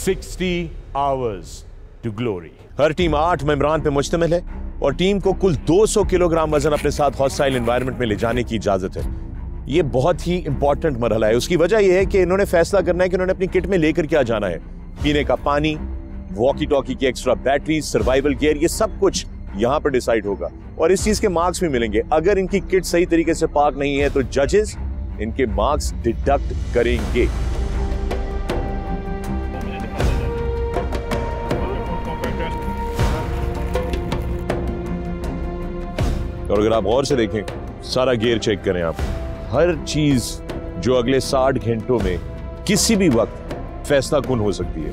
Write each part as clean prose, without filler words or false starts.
60 hours to glory। Her team 8 मेंबरान पे मुश्तमिल है और टीम को कुल 200 किलोग्राम वजन अपने साथ हॉस्टाइल एनवायरनमेंट में ले जाने की इजाजत है। ये बहुत ही इंपॉर्टेंट मरहला है। उसकी वजह यह है कि इन्होंने फैसला करना है कि उन्होंने अपनी किट में लेकर क्या जाना है। पीने का पानी, वॉकी टॉकी की एक्स्ट्रा बैटरी, सर्वाइवल गियर, ये सब कुछ यहां पर डिसाइड होगा और इस चीज के मार्क्स भी मिलेंगे। अगर इनकी किट सही तरीके से पार्क नहीं है तो जजेस इनके मार्क्स डिडक्ट करेंगे। और अगर आप गौर से देखें, सारा गियर चेक करें आप, हर चीज जो अगले 60 घंटों में किसी भी वक्त फैसला कुन हो सकती है,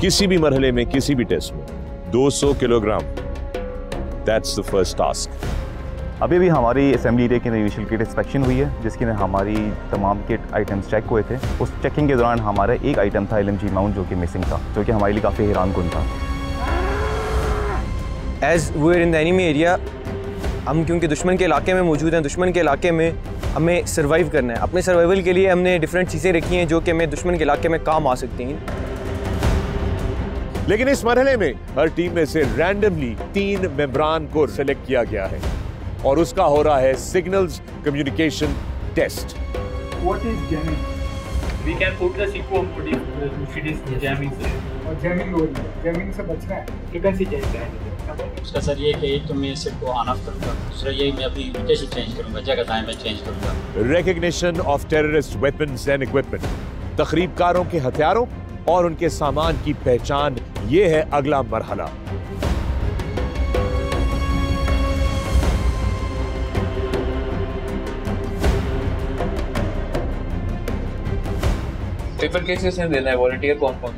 किसी भी मरहले में, किसी भी टेस्ट में। 200 kilogram, that's the first task. अभी भी हमारी असेंबली एरिया की इनिशियल किट इंस्पेक्शन हुई है, जिसके में हमारी तमाम किट आइटम्स चेक हुए थे। उस चेकिंग के दौरान हमारा एक आइटम था LMG माउंट, जो कि मिसिंग था, जो कि हमारे लिए काफ़ी हैरान कुन था। As we are in the enemy area, हम क्योंकि दुश्मन के इलाके में मौजूद हैं, दुश्मन के इलाके में हमें सर्वाइव करना है। अपने सर्वाइवल के लिए हमने डिफरेंट चीज़ें रखी हैं जो कि हमें दुश्मन के इलाके में काम आ सकती हैं। लेकिन इस मरहले में हर टीम में से रैंडमली 3 मेंबरान को सिलेक्ट किया गया है और उसका हो रहा है signals communication test. What is jamming? We can put the sequence if it is jamming से। और jamming हो रही है, jamming से बचना है। फ्रीक्वेंसी चेंज करेंगे। उसका सर ये कि एक तो मैं सिर्फ को ऑन ऑफ करूँगा, दूसरा ये मैं अपनी लोकेशन चेंज करूँगा, जगह टाइम में चेंज करूँगा। Recognition of terrorist weapons and equipment, तखरीबकारों के हथियारों और उनके सामान की पहचान, ये है अगला मरहला। पेपर केसेस में देना है। वॉलंटियर कौन कौन?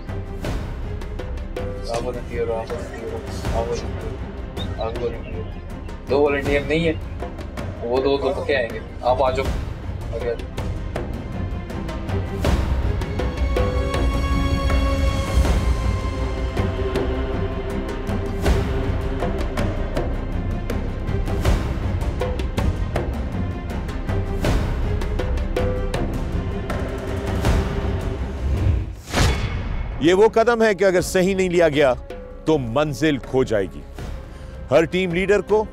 वॉलंटियर, दो वॉलंटियर नहीं है, वो दो तो क्या आएंगे। आप आ जाओ। ये वो कदम है कि अगर सही नहीं लिया गया तो मंजिल खो जाएगी। हर टीम लीडर को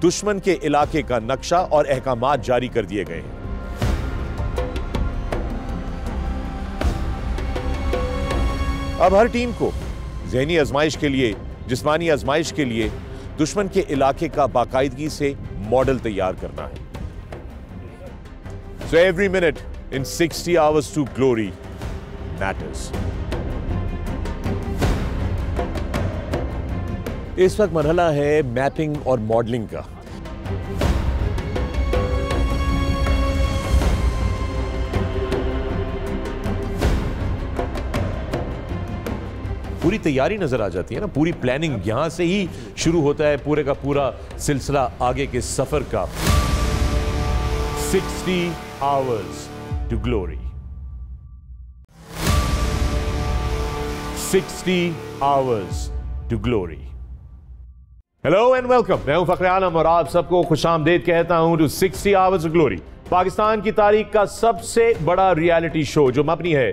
दुश्मन के इलाके का नक्शा और अहकामात जारी कर दिए गए हैं। अब हर टीम को ज़हनी आजमाइश के लिए, जिस्मानी आजमाइश के लिए दुश्मन के इलाके का बाकायदगी से मॉडल तैयार करना है। So every minute in 60 hours to glory matters. इस वक्त मरहला है मैपिंग और मॉडलिंग का। पूरी तैयारी नजर आ जाती है ना, पूरी प्लानिंग यहां से ही शुरू होता है, पूरे का पूरा सिलसिला आगे के सफर का। 60 hours to glory. 60 hours to glory. Hello and welcome, मैं हूं फखरे आलम और आप सबको खुशामदीद कहता हूं टू 60 आवर्स ग्लोरी, पाकिस्तान की तारीख का सबसे बड़ा रियलिटी शो जो मबनी है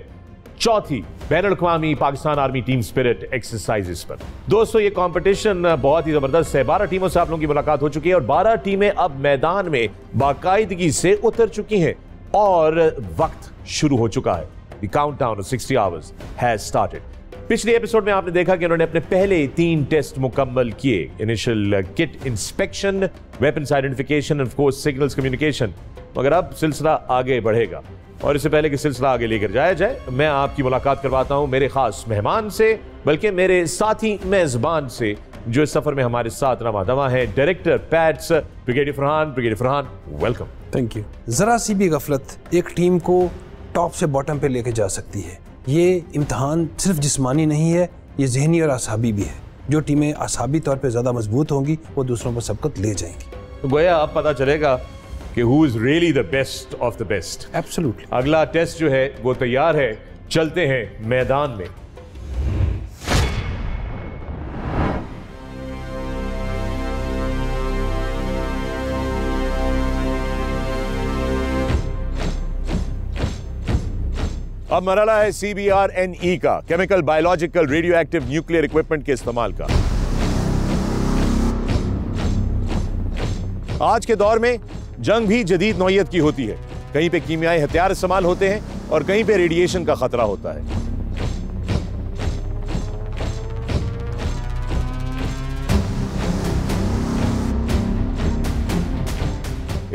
चौथी बैनुल-अक़वामी Pakistan army team spirit exercises पर। दोस्तों, ये कंपटीशन बहुत ही जबरदस्त है। 12 टीमों से आप लोगों की मुलाकात हो चुकी है और 12 टीमें अब मैदान में बाकायदगी से उतर चुकी हैं और वक्त शुरू हो चुका है। The countdown of 60 hours has started. पिछले एपिसोड में आपने देखा कि उन्होंने अपने पहले 3 टेस्ट मुकम्मल किए, initial kit inspection, weapons identification, of course signals communication. मगर अब सिलसिला आगे बढ़ेगा और इससे पहले कि सिलसिला आगे लेकर जाया जाए, मैं आपकी मुलाकात करवाता हूं मेरे खास मेहमान से, बल्कि मेरे साथी मेजबान से, जो इस सफर में हमारे साथ रवा दवा है, director pets brigadier Farhan. Brigadier Farhan, welcome. Thank you. जरा सी भी गफलत एक टीम को टॉप से बॉटम पे लेके जा सकती है। ये इम्तहान सिर्फ जिस्मानी नहीं है, ये ज़हनी और आसाबी भी है। जो टीमें आसाबी तौर पे ज़्यादा मजबूत होंगी वो दूसरों पर सबकत ले जाएंगी। तो गोया अब पता चलेगा कि who is really the best of the best. Absolutely. अगला टेस्ट जो है वो तैयार है, चलते हैं मैदान में। अब मरहला है CBRNE का, chemical biological radio active nuclear equipment के इस्तेमाल का। आज के दौर में जंग भी जदीद नौइयत की होती है। कहीं पे कीमियाई हथियार इस्तेमाल होते हैं और कहीं पे रेडिएशन का खतरा होता है।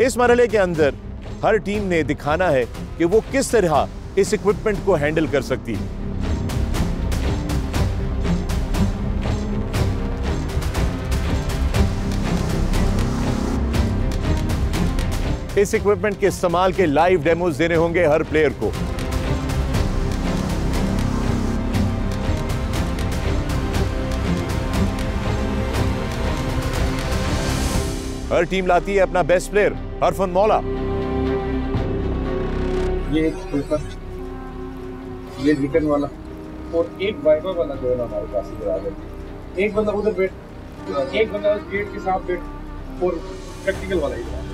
इस मरहले के अंदर हर टीम ने दिखाना है कि वो किस तरह इस इक्विपमेंट को हैंडल कर सकती है। इस इक्विपमेंट के इस्तेमाल के लाइव डेमोज देने होंगे हर प्लेयर को। हर टीम लाती है अपना बेस्ट प्लेयर अरफन मौला। ये एक पेपर, ये रिटर्न वाला और एक वाइपर वाला जो है ना हमारे पास इधर आ गया। एक बंदा उधर बैठ, एक बंदा गेट के साथ बैठ और प्रैक्टिकल वाला इधर आ गया।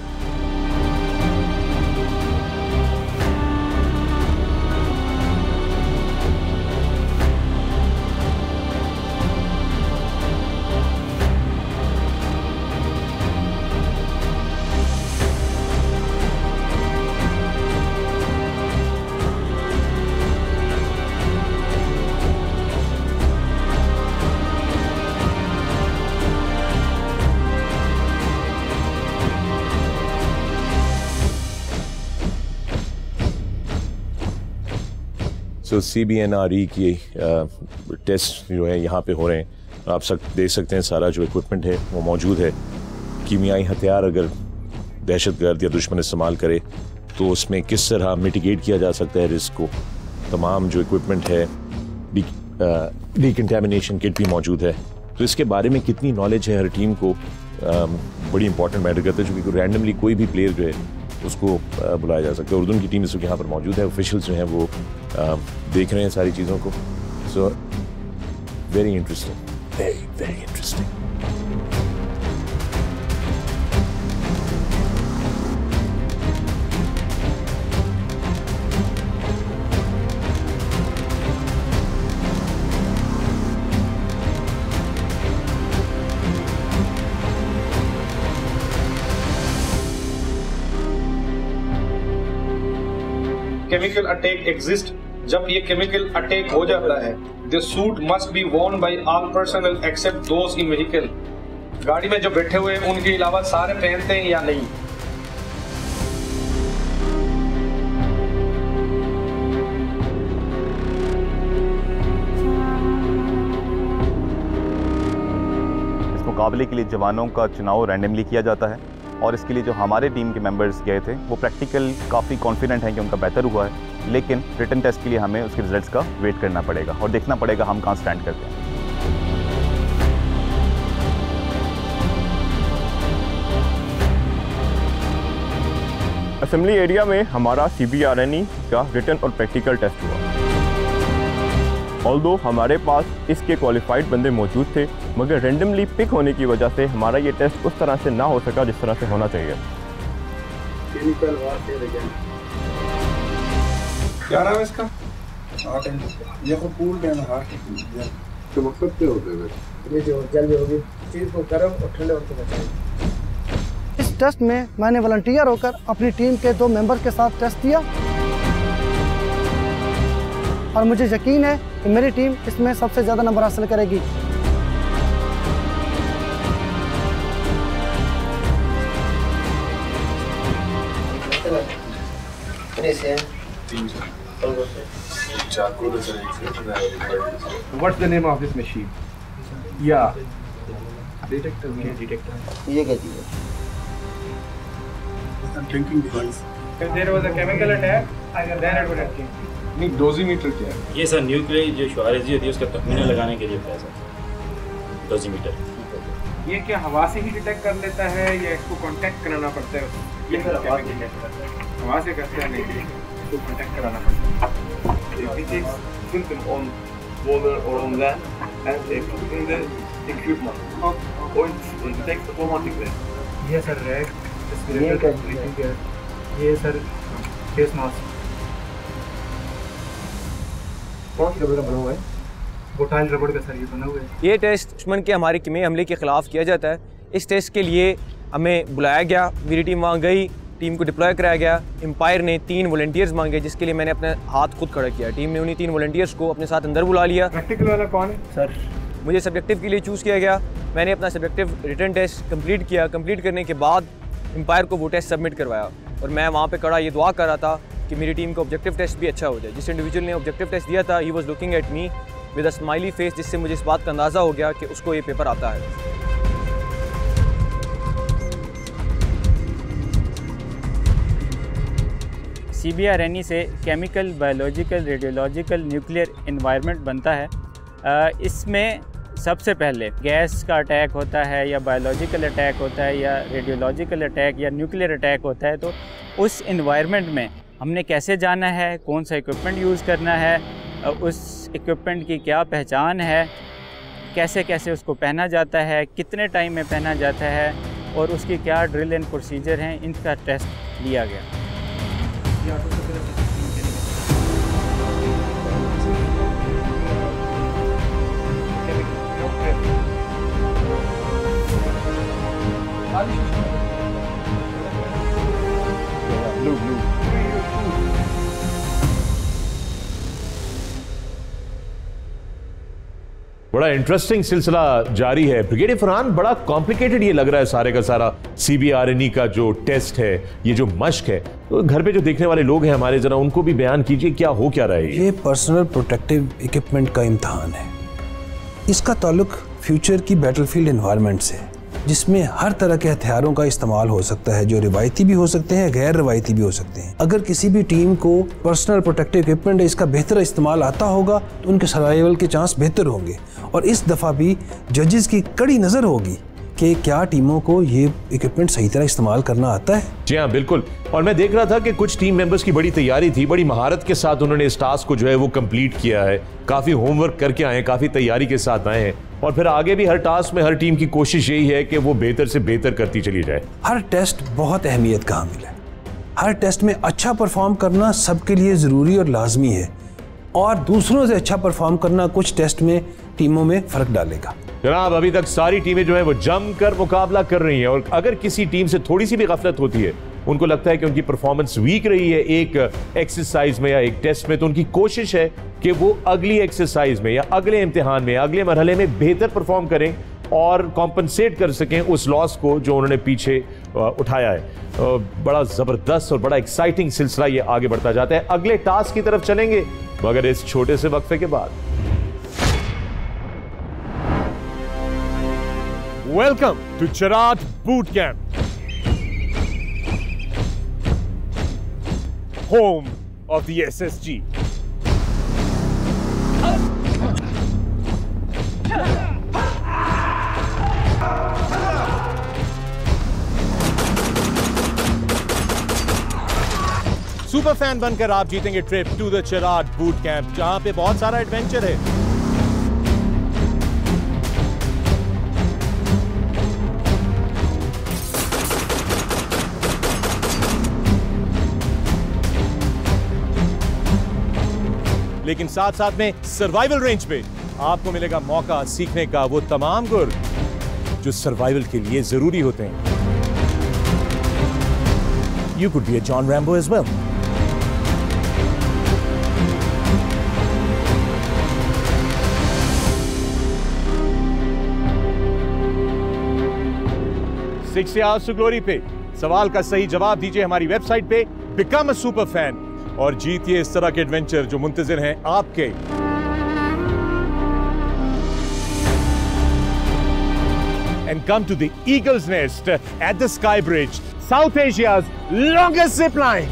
तो CBRNE की टेस्ट जो है यहाँ पे हो रहे हैं। आप सब देख सकते हैं सारा जो इक्विपमेंट है वो मौजूद है। कीमियाई हथियार अगर दहशतगर्द या दुश्मन इस्तेमाल करे तो उसमें किस तरह मिटिगेट किया जा सकता है रिस्क को। तमाम जो इक्विपमेंट है, डिकंटेमिनेशन किट भी मौजूद है। तो इसके बारे में कितनी नॉलेज है हर टीम को बड़ी इंपॉर्टेंट मैटर करता है, क्योंकि रैंडमली कोई भी प्लेयर जो है उसको बुलाया जा सकता है। उर्दू की टीम इस वक्त यहाँ पर मौजूद है। ऑफिशियल्स जो हैं वो देख रहे हैं सारी चीज़ों को। So very interesting, very very interesting. Chemical attack exist. जब ये केमिकल अटैक हो जाता है, the suit must be worn by all personnel except those in vehicle. गाड़ी में जो बैठे हुए हैं उनके अलावा सारे पहनते हैं या नहीं? इस मुकाबले के लिए जवानों का चुनाव रैंडमली किया जाता है और इसके लिए जो हमारे टीम के मेंबर्स गए थे वो प्रैक्टिकल काफ़ी कॉन्फिडेंट हैं कि उनका बेहतर हुआ है, लेकिन रिटन टेस्ट के लिए हमें उसके रिजल्ट्स का वेट करना पड़ेगा और देखना पड़ेगा हम कहाँ स्टैंड करते हैं। असेंबली एरिया में हमारा CBRNE का रिटन और प्रैक्टिकल टेस्ट हुआ। ऑल्दो हमारे पास इसके क्वालिफाइड बंदे मौजूद थे, मगर रेंडमली पिक होने की वजह से हमारा ये टेस्ट उस तरह से ना हो सका जिस तरह से होना चाहिए। क्या नाम है इसका? ये तो पूल में तो मकसद क्या होता है? ये जो जल्दी होगी चीज़ को गर्म और ठंडे होकर बचाएगी। इस टेस्ट में मैंने वॉलंटियर होकर अपनी टीम के 2 मेंबर के साथ टेस्ट दिया और मुझे यकीन है कि मेरी टीम इसमें सबसे ज़्यादा नंबर हासिल करेगी। What's the name of this machine? Yeah. Detector. ये क्या चीज़ है? Drinking device. If there was a chemical attack, then it would have changed. नहीं, डोजीमीटर क्या है? ये सर न्यूक्लियर जो शुआरेजी होती है उसका तखमीना लगाने के लिए होता है सर, डोजीमीटर। ये क्या हवा से ही डिटेक्ट कर लेता है या इसको कांटेक्ट कराना पड़ता है? ये सर हवा से करते हैं, नहीं इसको कांटेक्ट कराना पड़ता है। If it is symptom on water or on land and they put in the equipment or it detects automatically. ये sir rag, respirator, breathing air, ये सर फेस मास्क। कौन सी रबड़ का बना हुआ है? बोटाइल रबड़ का सर ये बना हुआ है। ये टेस्ट दुश्मन के हमारे किमे हमले के ख़िलाफ़ किया जाता है। इस टेस्ट के लिए हमें बुलाया गया, मेरी टीम वहाँ गई, टीम को डिप्लॉय कराया गया। एम्पायर ने 3 वॉलंटियर्स मांगे जिसके लिए मैंने अपने हाथ खुद खड़ा किया। टीम ने उन्हीं 3 वॉलंटियर्स को अपने साथ अंदर बुला लिया। प्रैक्टिकल वाला कौन है सर? मुझे सब्जेक्टिव के लिए चूज़ किया गया। मैंने अपना सब्जेक्टिव रिटन टेस्ट कंप्लीट किया। कंप्लीट करने के बाद एम्पायर को वो टेस्ट सबमिट करवाया और मैं वहाँ पे खड़ा ये दुआ कर रहा था कि मेरी टीम का ऑब्जेक्टिव टेस्ट भी अच्छा हो जाए। जिस इंडिविजुअल ने ऑब्जेक्टिव टेस्ट दिया था, he was looking at me with a smiley face, जिससे मुझे इस बात का अंदाज़ा हो गया कि उसको ये पेपर आता है। CBRNE से chemical, biological, radiological, nuclear environment बनता है। इसमें सबसे पहले गैस का अटैक होता है या बायोलॉजिकल अटैक होता है या रेडियोलॉजिकल अटैक या न्यूक्लियर अटैक होता है, तो उस एनवायरनमेंट में हमने कैसे जाना है, कौन सा इक्विपमेंट यूज़ करना है, उस इक्विपमेंट की क्या पहचान है, कैसे कैसे उसको पहना जाता है, कितने टाइम में पहना जाता है और उसकी क्या ड्रिल एंड प्रोसीजर हैं, इनका टेस्ट लिया गया। बड़ा इंटरेस्टिंग सिलसिला जारी है। ब्रिगेडियर फरहान, बड़ा कॉम्प्लिकेटेड ये लग रहा है सारे का सारा CBRNE का जो टेस्ट है, ये जो मश्क है। तो घर पे जो देखने वाले लोग हैं हमारे, जरा उनको भी बयान कीजिए क्या हो क्या रहा है। ये पर्सनल प्रोटेक्टिव इक्विपमेंट का इम्तहान है। इसका ताल्लुक फ्यूचर की बैटलफील्ड एनवायरनमेंट से है, जिसमें हर तरह के हथियारों का इस्तेमाल हो सकता है, जो रिवायती भी हो सकते हैं, गैर रिवायती भी हो सकते हैं। अगर किसी भी टीम को पर्सनल प्रोटेक्टिव इक्विपमेंट इसका बेहतर इस्तेमाल आता होगा तो उनके सर्वाइवल के चांस बेहतर होंगे। और इस दफ़ा भी जजेस की कड़ी नज़र होगी कि क्या टीमों को ये इक्विपमेंट सही तरह इस्तेमाल करना आता है। जी हाँ, बिल्कुल। और मैं देख रहा था कि कुछ टीम मेंबर्स की बड़ी तैयारी थी, बड़ी महारत के साथ उन्होंने इस टास्क को जो है वो कंप्लीट किया है। काफ़ी होमवर्क करके आए हैं, काफ़ी तैयारी के साथ आए हैं और फिर आगे भी हर टास्क में हर टीम की कोशिश यही है कि वो बेहतर से बेहतर करती चली जाए। हर टेस्ट बहुत अहमियत का हामिल है। हर टेस्ट में अच्छा परफॉर्म करना सबके लिए ज़रूरी और लाजमी है, और दूसरों से अच्छा परफॉर्म करना कुछ टेस्ट में टीमों में फ़र्क डालेगा। जनाब, अभी तक सारी टीमें जो है वो जमकर मुकाबला कर रही हैं और अगर किसी टीम से थोड़ी सी भी गफलत होती है, उनको लगता है कि उनकी परफॉर्मेंस वीक रही है एक एक्सरसाइज में या एक टेस्ट में, तो उनकी कोशिश है कि वो अगली एक्सरसाइज में या अगले इम्तिहान में, अगले मरहले में बेहतर परफॉर्म करें और कॉम्पनसेट कर सकें उस लॉस को जो उन्होंने पीछे उठाया है। बड़ा ज़बरदस्त और बड़ा एक्साइटिंग सिलसिला ये आगे बढ़ता जाता है। अगले टास्क की तरफ चलेंगे मगर इस छोटे से वक्फे के बाद। Welcome to Cherat boot camp, home of the SSG। Super fan बनकर आप जीतेंगे trip to the Cherat boot camp, जहां पे बहुत सारा एडवेंचर है। लेकिन साथ साथ में सर्वाइवल रेंज पे आपको मिलेगा मौका सीखने का वो तमाम गुर जो सर्वाइवल के लिए जरूरी होते हैं। You could be a John Rambo as well. Sixty Hours to Glory पे सवाल का सही जवाब दीजिए हमारी वेबसाइट पे बिकम अ सुपर फैन और जीतिए इस तरह के एडवेंचर जो मुंतजिर हैं आपके। And come to the Eagle's Nest at the Sky Bridge, South Asia's longest zip line.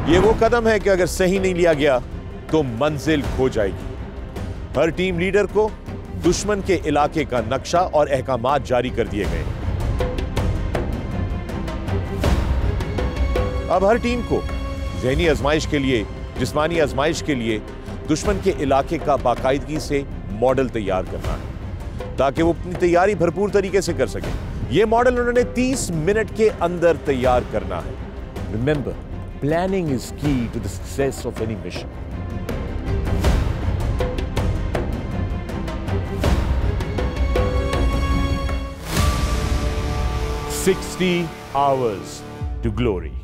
ये वो कदम है कि अगर सही नहीं लिया गया तो मंजिल खो जाएगी। हर टीम लीडर को दुश्मन के इलाके का नक्शा और अहकामात जारी कर दिए गए। अब हर टीम को ज़हनी आजमाइश के लिए, जिस्मानी आजमाइश के लिए दुश्मन के इलाके का बाकायदगी से मॉडल तैयार करना है। ताकि वो अपनी तैयारी भरपूर तरीके से कर सके। ये मॉडल उन्होंने 30 मिनट के अंदर तैयार करना है। Remember, planning is key to the success of any mission. "60 hours to glory."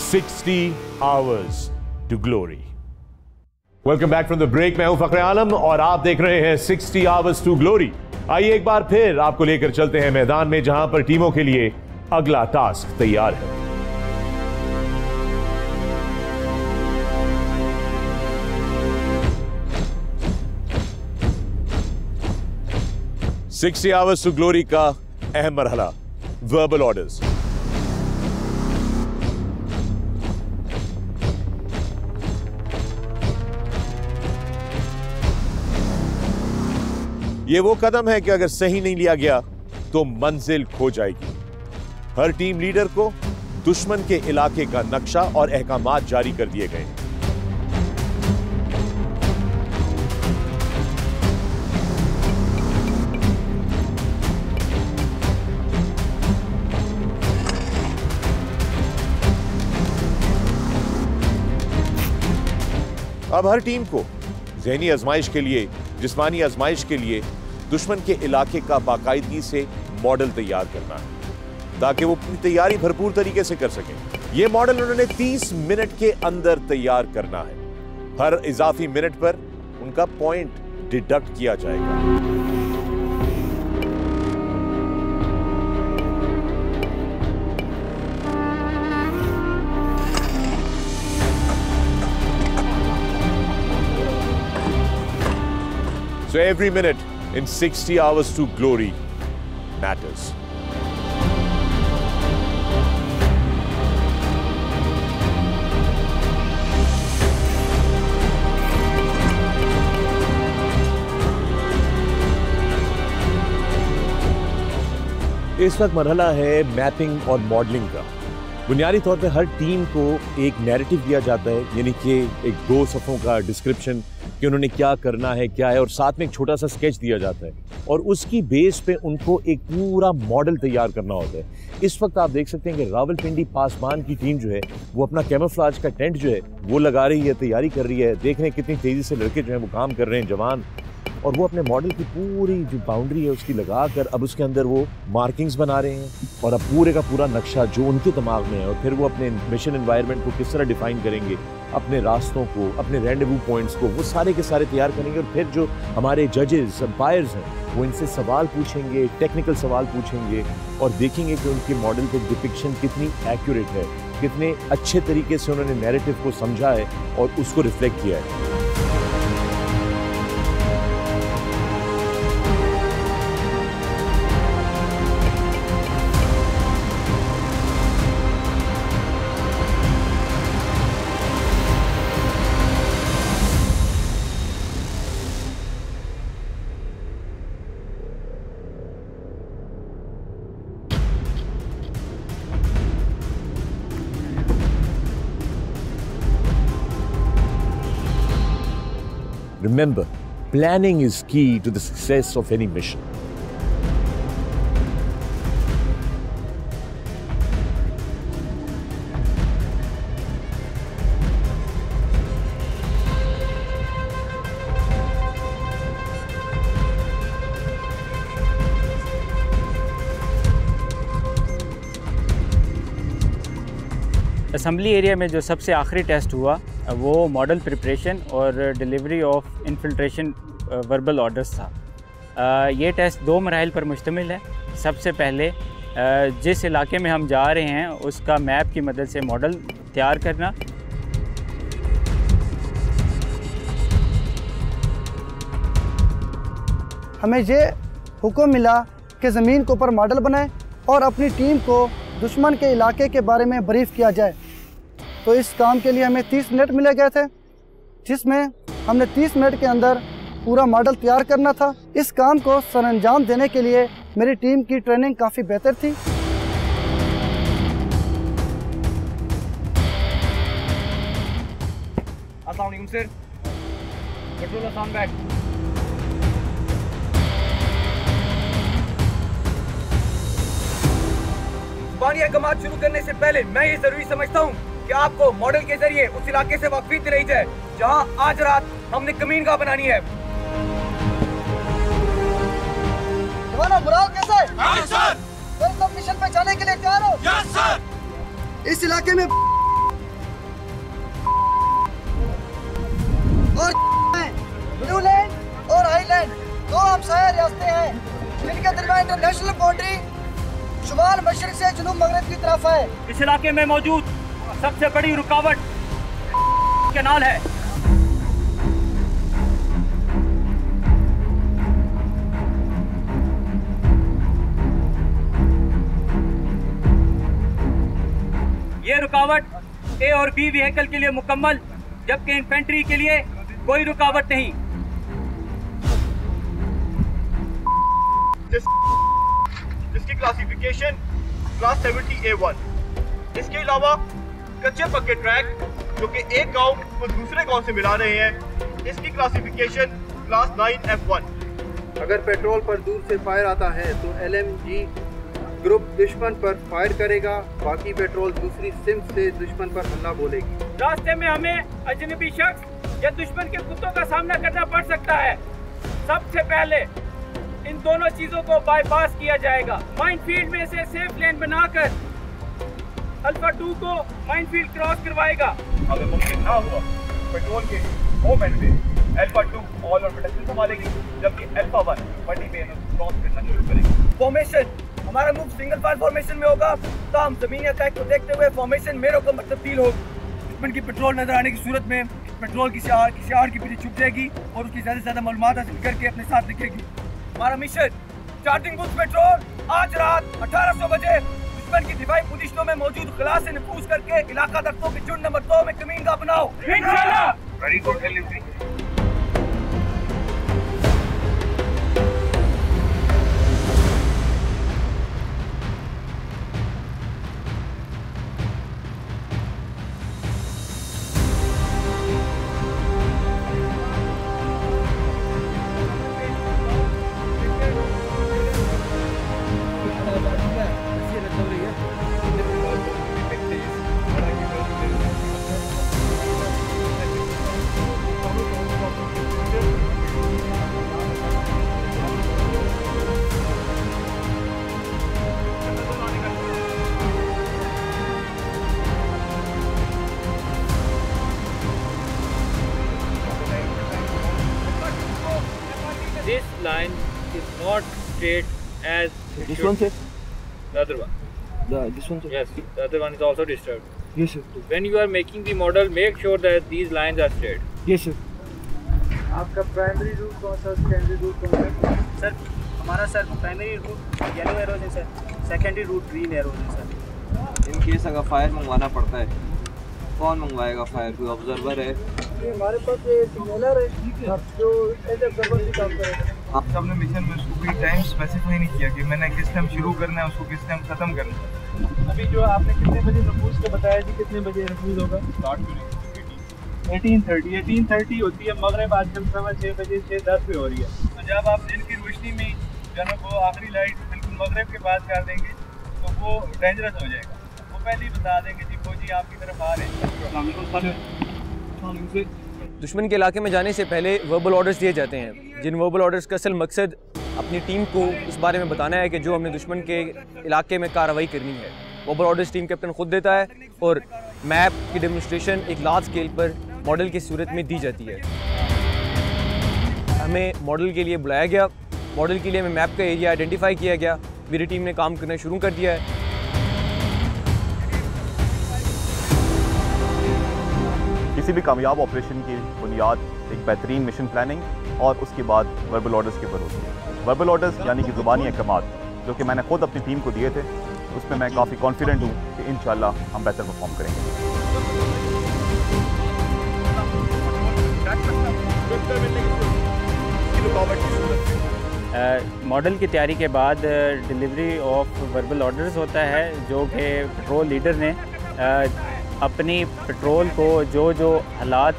60 hours to glory. Welcome back from the break. मैं हूं फखरे आलम और आप देख रहे हैं 60 आवर्स टू ग्लोरी। आइए एक बार फिर आपको लेकर चलते हैं मैदान में, जहां पर टीमों के लिए अगला टास्क तैयार है। "60 आवर्स टू ग्लोरी" का अहम मरहला, वर्बल ऑर्डर्स। ये वो कदम है कि अगर सही नहीं लिया गया तो मंजिल खो जाएगी। हर टीम लीडर को दुश्मन के इलाके का नक्शा और अहकामात जारी कर दिए गए। अब हर टीम को ज़हनी आजमाइश के लिए, जिस्मानी आजमाइश के लिए दुश्मन के इलाके का बाकायदगी से मॉडल तैयार करना है, ताकि वो अपनी तैयारी भरपूर तरीके से कर सकें। ये मॉडल उन्होंने 30 मिनट के अंदर तैयार करना है। हर इजाफी मिनट पर उनका पॉइंट डिडक्ट किया जाएगा। So every minute in 60 hours to glory matters. इस वक्त मरहला है मैपिंग और मॉडलिंग का। बुनियादी तौर पे हर टीम को एक नैरेटिव दिया जाता है, यानी कि एक 2 सफ़ों का डिस्क्रिप्शन कि उन्होंने क्या करना है, क्या है, और साथ में एक छोटा सा स्केच दिया जाता है और उसकी बेस पे उनको एक पूरा मॉडल तैयार करना होता है। इस वक्त आप देख सकते हैं कि रावलपिंडी पासबान की टीम जो है वो अपना कैमोफ्लेज का टेंट जो है वो लगा रही है, तैयारी कर रही है। देख रहे हैं कितनी तेज़ी से लड़के जो हैं वो काम कर रहे हैं, जवान, और वो अपने मॉडल की पूरी जो बाउंड्री है उसकी लगा कर अब उसके अंदर वो मार्किंग्स बना रहे हैं और अब पूरे का पूरा नक्शा जो उनके दिमाग में है, और फिर वो अपने मिशन एनवायरनमेंट को किस तरह डिफाइन करेंगे, अपने रास्तों को, अपने रेंडेवू पॉइंट्स को, वो सारे के सारे तैयार करेंगे। और फिर जो हमारे जजेस, अंपायर्स हैं, वो इनसे सवाल पूछेंगे, टेक्निकल सवाल पूछेंगे और देखेंगे कि उनके मॉडल की डिपिक्शन कितनी एक्यूरेट है, कितने अच्छे तरीके से उन्होंने नैरेटिव को समझा है और उसको रिफ्लेक्ट किया है। Remember, planning is key to the success of any mission. Assembly area में जो सबसे आखिरी टेस्ट हुआ वो मॉडल प्रिपरेशन और delivery of infiltration verbal orders था। ये टेस्ट 2 मराहिल पर मुश्तमिल है। सबसे पहले जिस इलाके में हम जा रहे हैं उसका मैप की मदद से मॉडल तैयार करना, हमें ये हुक्म मिला कि ज़मीन के ऊपर मॉडल बनाएं और अपनी टीम को दुश्मन के इलाके के बारे में ब्रीफ किया जाए। तो इस काम के लिए हमें 30 मिनट मिले गए थे, जिसमें हमने 30 मिनट के अंदर पूरा मॉडल तैयार करना था। इस काम को सरअंजाम देने के लिए मेरी टीम की ट्रेनिंग काफ़ी बेहतर थी। अस्सलाम वालेकुम सर। Patrollers on back. जुबानी अहकामात शुरू करने से पहले मैं ये जरूरी समझता हूँ कि आपको मॉडल के जरिए उस इलाके से वाकफियत दिलाई जाए जहाँ आज रात हमने कमीनगाह बनानी है। जवानों, मुराद कैसा है? हाँ सर। तुम मिशन पे जाने के लिए तैयार हो? Yes sir. इस इलाके में और ब्लू लैंड और हाईलैंड दो हमसाया रियासतें हैं जिनके दरमियान इंटरनेशनल बाउंड्री शुमाल मशरिक से जुनूब मगरब की तरफ है। इस इलाके में मौजूद सबसे बड़ी रुकावट कैनाल है। ये रुकावट ए और बी व्हीकल के लिए मुकम्मल, जबकि इन्फेंट्री के लिए कोई रुकावट नहीं। जिसकी क्लासिफिकेशन क्लास 70A1। इसके अलावा कच्चे पक्के ट्रैक जो कि एक गांव को दूसरे गांव से मिला रहे हैं, इसकी क्लासिफिकेशन क्लास 9F1। अगर पेट्रोल पर दूर से फायर आता है तो LMG ग्रुप दुश्मन पर फायर करेगा, बाकी पेट्रोल दूसरी सिम से दुश्मन पर हमला बोलेगी। रास्ते में हमें अजनबी शख्स या दुश्मन के कुत्तों का सामना करना पड़ सकता है। सबसे पहले इन दोनों चीजों को बाईपास किया जाएगा। माइनफील्ड में से सेफ लेन बनाकर अल्फा 2 को माइनफील्ड क्रॉस करवाएगा। अगर मुमकिन ना हुआ पेट्रोल के मोमेंट में अल्फा 2 ऑल और प्रोटेक्शन संभालेगी, जबकि अल्फा 1 पट्टी पे क्रॉस करना शुरू करेगी। फॉर्मेशन हमारा मूव सिंगल फायर फॉर्मेशन में होगा, तो हम जमीनी अटैक को देखते हुए फॉर्मेशन मेरों को तब्दील होगी। दुश्मन की पेट्रोल नजर आने की सूरत में पेट्रोल की शियार की पीछे छुप जाएगी और उसकी ज़्यादा से ज़्यादा मालूमात हासिल करके अपने साथ रखेगी। हमारा मिशन चार्जिंग बूथ पेट्रोल आज रात 1800 बजे दुश्मन की दिफाई पोजीशनों में मौजूद खला से नफूज करके इलाका दस्तों के झुंड नंबर 2 में कमीनगाह बनाओ। इंशाल्लाह। Ready for delivery. This line is not straight as This one, sir? the other one. This one, sir? Yes, the other one is also disturbed. Yes, sir. When you are making the model, make sure that these lines are straight. Yes, sir. आपका primary route कौन सा, secondary route कौन सा? Sir हमारा sir primary route yellow arrows है sir, secondary route green arrows है sir. In case अगर fire मंगवाना पड़ता है, कौन मंगवाएगा फायर? कोई ऑब्जर्वर है? हमारे पास सिग्नलर है जो एज ऑब्जर्वर भी काम करेगा। आप सबने मिशन में उसको कोई टाइम स्पेसिफाई नहीं किया कि मैंने किस टाइम शुरू करना है, उसको किस टाइम खत्म करना है। अभी जो आपने कितने बजे नफूज को बताया जी, कितने बजे नफूज होगा? 18:30 होती है, मगरिब आजकल 6:15 बजे 6:10 पे हो रही है। तो जब आप दिन की रोशनी में जब वो आखिरी लाइट बिल्कुल मगरिब के बाद कर देंगे तो वो डेंजरस हो जाएगा। वो पहले ही बता देंगे जी फौजी आपकी तरफ आ रहे हैं। दुश्मन के इलाके में जाने से पहले वर्बल ऑर्डर्स दिए जाते हैं, जिन वर्बल ऑर्डर्स का असल मकसद अपनी टीम को इस बारे में बताना है कि जो हमने दुश्मन के इलाके में कार्रवाई करनी है। वर्बल ऑर्डर्स टीम कैप्टन खुद देता है और मैप की डेमोन्स्ट्रेशन एक लार्ज स्केल पर मॉडल की सूरत में दी जाती है। हमें मॉडल के लिए बुलाया गया, मॉडल के लिए हमें मैप का एरिया आइडेंटिफाई किया गया, मेरी टीम ने काम करना शुरू कर दिया है। किसी भी कामयाब ऑपरेशन की बुनियाद एक बेहतरीन मिशन प्लानिंग और उसके बाद वर्बल ऑर्डर्स के ऊपर होती है। वर्बल ऑर्डर्स यानी कि ज़ुबानी अहकामात जो कि मैंने खुद अपनी टीम को दिए थे, उसमें मैं काफ़ी कॉन्फिडेंट हूँ कि इंशाल्लाह हम बेहतर परफॉर्म करेंगे। मॉडल की तैयारी के बाद डिलीवरी ऑफ वर्बल ऑर्डर्स होता है, जो कि पेट्रोल लीडर ने अपनी पेट्रोल को जो हालात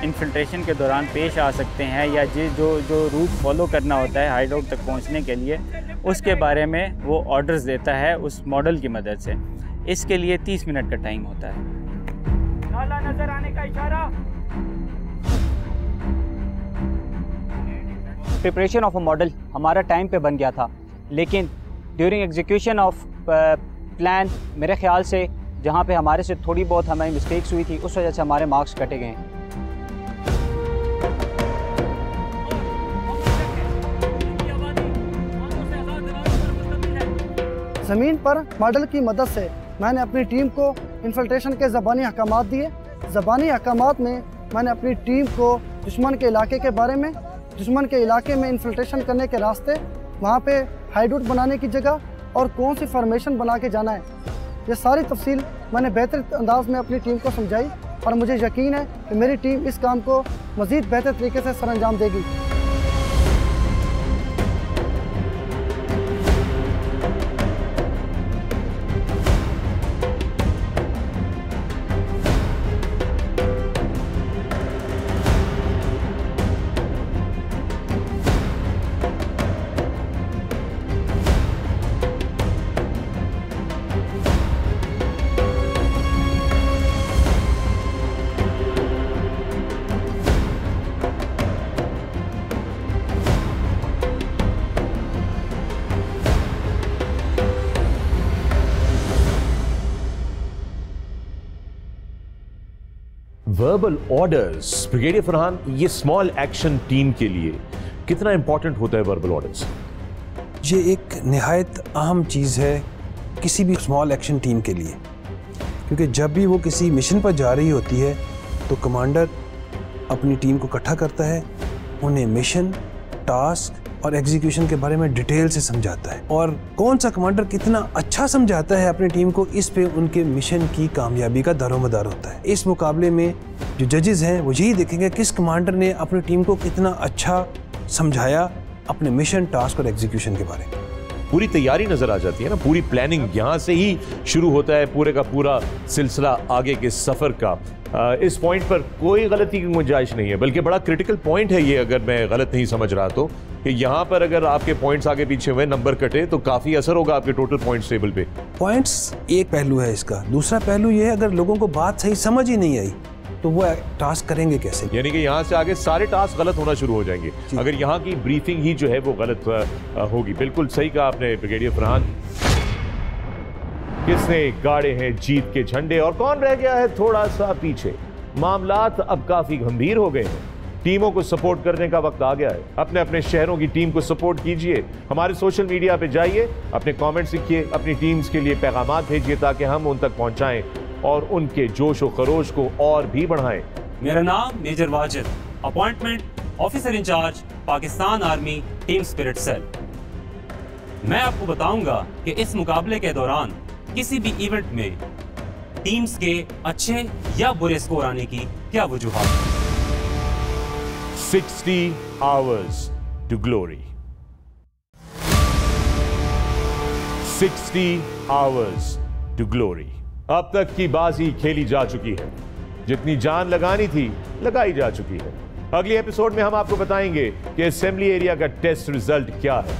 इन्फिल्ट्रेशन के दौरान पेश आ सकते हैं या जो रूट फॉलो करना होता है हाइड आउट तक पहुंचने के लिए, उसके बारे में वो ऑर्डर्स देता है उस मॉडल की मदद से। इसके लिए 30 मिनट का टाइम होता है। नाला नजर आने का इशारा। प्रिपरेशन ऑफ अ मॉडल हमारा टाइम पे बन गया था, लेकिन ड्यूरिंग एग्जीक्यूशन ऑफ प्लान मेरे ख्याल से जहाँ पे हमारे से थोड़ी बहुत हमारी मिस्टेक्स हुई थी, उस वजह से हमारे मार्क्स कटे गए। ज़मीन पर मॉडल की मदद से मैंने अपनी टीम को इन्फिल्ट्रेशन के ज़बानी अहकामात दिए। ज़बानी अहकामात में मैंने अपनी टीम को दुश्मन के इलाके के बारे में, दुश्मन के इलाके में इन्फिल्ट्रेशन करने के रास्ते, वहाँ पे हाइडआउट बनाने की जगह और कौन सी फॉर्मेशन बना के जाना है, ये सारी तफसील मैंने बेहतर अंदाज में अपनी टीम को समझाई और मुझे यकीन है कि मेरी टीम इस काम को मज़ीद बेहतर तरीके से सरअंजाम देगी। वर्बल ऑर्डर्स, ब्रिगेडियर फरहान, ये स्मॉल एक्शन टीम के लिए कितना इंपॉर्टेंट होता है वर्बल ऑर्डर्स? ये एक निहायत अहम चीज़ है किसी भी स्मॉल एक्शन टीम के लिए, क्योंकि जब भी वो किसी मिशन पर जा रही होती है तो कमांडर अपनी टीम को इकट्ठा करता है, उन्हें मिशन, टास्क और एग्जीक्यूशन के बारे में डिटेल से समझाता है, और कौन सा कमांडर कितना अच्छा समझाता है अपनी टीम को, इस पे उनके मिशन की कामयाबी का दारोमदार होता है। इस मुकाबले में जो जजेस हैं वो यही देखेंगे किस कमांडर ने अपनी टीम को कितना अच्छा समझाया अपने मिशन, टास्क और एग्जीक्यूशन के बारे में। पूरी तैयारी नजर आ जाती है ना, पूरी प्लानिंग यहाँ से ही शुरू होता है, पूरे का पूरा सिलसिला आगे के सफर का। इस पॉइंट पर कोई गलती की गुंजाइश नहीं है, बल्कि बड़ा क्रिटिकल पॉइंट है ये, अगर मैं गलत नहीं समझ रहा तो, कि यहाँ पर अगर आपके पॉइंट्स आगे पीछे हुए, नंबर कटे, तो काफी असर होगा आपके टोटल पॉइंट्स टेबल पे। पॉइंट्स एक पहलू है इसका, दूसरा पहलू ये है अगर लोगों को बात सही समझ ही नहीं आई तो वो टास्क करेंगे कैसे? यानी कि यहाँ से आगे सारे टास्क गलत होना शुरू हो जाएंगे अगर यहाँ की ब्रीफिंग ही जो है वो गलत होगी। बिल्कुल सही कहा आपने ब्रिगेडियर फरहान। किसने गाड़े हैं जीत के झंडे और कौन रह गया है थोड़ा सा पीछे? मामलात अब काफी गंभीर हो गए हैं, टीमों को सपोर्ट करने का वक्त आ गया है। अपने अपने शहरों की टीम को सपोर्ट कीजिए, हमारे सोशल मीडिया पे जाइए, अपने कमेंट्स लिखिए, अपनी टीम्स के लिए पैगामात भेजिए ताकि हम उन तक पहुंचाएं और उनके जोश व खरोश को और भी बढ़ाएं। मेरा नाम major Wajid, appointment officer incharge Pakistan army team spirit cell. मैं आपको बताऊंगा कि इस मुकाबले के दौरान किसी भी इवेंट में टीम्स के अच्छे या बुरे स्कोर आने की क्या वजूहात हैं। 60 hours to glory. 60 hours to glory. अब तक की बाजी खेली जा चुकी है, जितनी जान लगानी थी लगाई जा चुकी है। अगली एपिसोड में हम आपको बताएंगे कि असेंबली एरिया का टेस्ट रिजल्ट क्या है,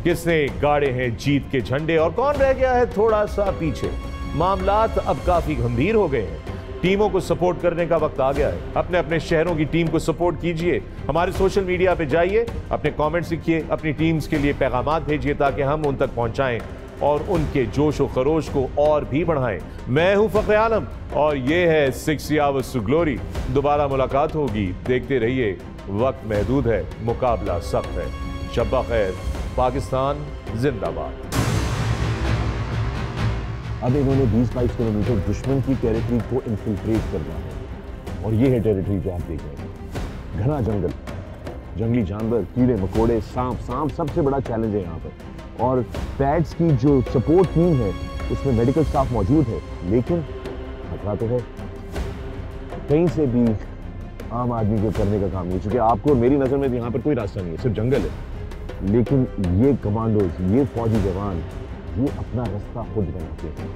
किसने गाड़े हैं जीत के झंडे और कौन रह गया है थोड़ा सा पीछे। मामलात अब काफी गंभीर हो गए हैं, टीमों को सपोर्ट करने का वक्त आ गया है। अपने अपने शहरों की टीम को सपोर्ट कीजिए, हमारे सोशल मीडिया पे जाइए, अपने कमेंट्स लिखिए, अपनी टीम्स के लिए पैगामात भेजिए ताकि हम उन तक पहुंचाएं और उनके जोश व खरोश को और भी बढ़ाएं। मैं हूं फखरे आलम और ये है 60 hours to glory। दोबारा मुलाकात होगी, देखते रहिए, वक्त महदूद है, मुकाबला सख्त है। शब्बा खैर, पाकिस्तान जिंदाबाद। अब इन्होंने 20-22 किलोमीटर दुश्मन की टेरिटरी को इन्फिल्ट्रेट करना है, और ये है टेरिटरी जो आप देख रहे हैं। घना जंगल, जंगली जानवर, कीड़े मकोड़े, सांप सबसे बड़ा चैलेंज है यहाँ पर। और पैड्स की जो सपोर्ट टीम है उसमें मेडिकल स्टाफ मौजूद है, लेकिन खतरा तो है, कहीं से भी आम आदमी को करने का काम नहीं, क्योंकि आपको और मेरी नज़र में यहाँ पर कोई रास्ता नहीं है, सिर्फ जंगल है। लेकिन ये कमांडोज, ये फौजी जवान, ये अपना रास्ता खुद बनाते हैं।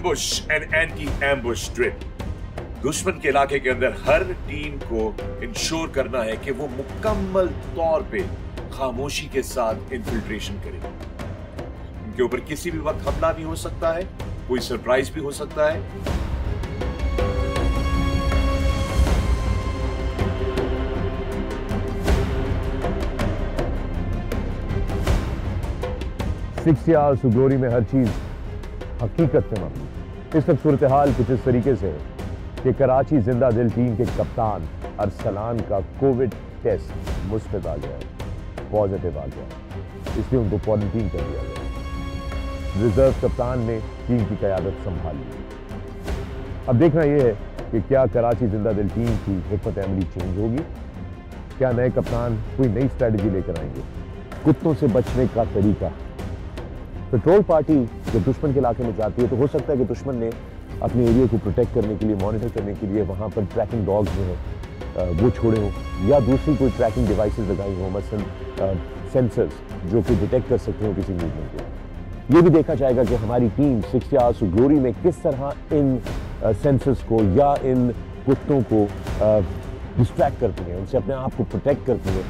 Ambush and anti ambush drill. दुश्मन के इलाके के अंदर हर टीम को इंश्योर करना है कि वो मुकम्मल तौर पे खामोशी के साथ इन्फिल्ट्रेशन करे। उनके ऊपर किसी भी वक्त हमला भी हो सकता है, कोई सरप्राइज भी हो सकता है। सिक्स आवर्स टू ग्लोरी में हर चीज हकीकत से मबनी। इस वक्त सूरत हाल कुछ इस तरीके से है कि कराची जिंदा दिल टीम के कप्तान अरसलान का कोविड टेस्ट मुस्बत आ गया है, पॉजिटिव आ गया, इसलिए उनको क्वारंटीन कर दिया गया। रिजर्व कप्तान ने टीम की क़यादत संभाल ली। अब देखना यह है कि क्या कराची जिंदा दिल टीम की हिकमत अमली चेंज होगी, क्या नए कप्तान कोई नई स्ट्रैटेजी लेकर आएंगे। कुत्तों से बचने का तरीका, पेट्रोल पार्टी जब दुश्मन के इलाके में जाती है तो हो सकता है कि दुश्मन ने अपने एरिया को प्रोटेक्ट करने के लिए, मॉनिटर करने के लिए वहाँ पर ट्रैकिंग डॉग्स जो हैं वो छोड़े हों, या दूसरी कोई ट्रैकिंग डिवाइसेस लगाई हों, मसलन सेंसर्स जो कि डिटेक्ट कर सकते हो किसी मूवमेंट को। ये भी देखा जाएगा कि हमारी टीम 60 आवर्स टू ग्लोरी में किस तरह इन सेंसर्स को या इन कुत्तों को डिस्ट्रैक्ट करती है, उनसे अपने आप को प्रोटेक्ट करती है।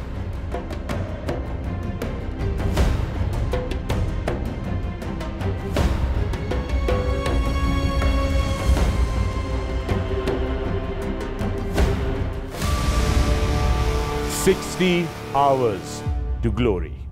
"60 Hours to Glory"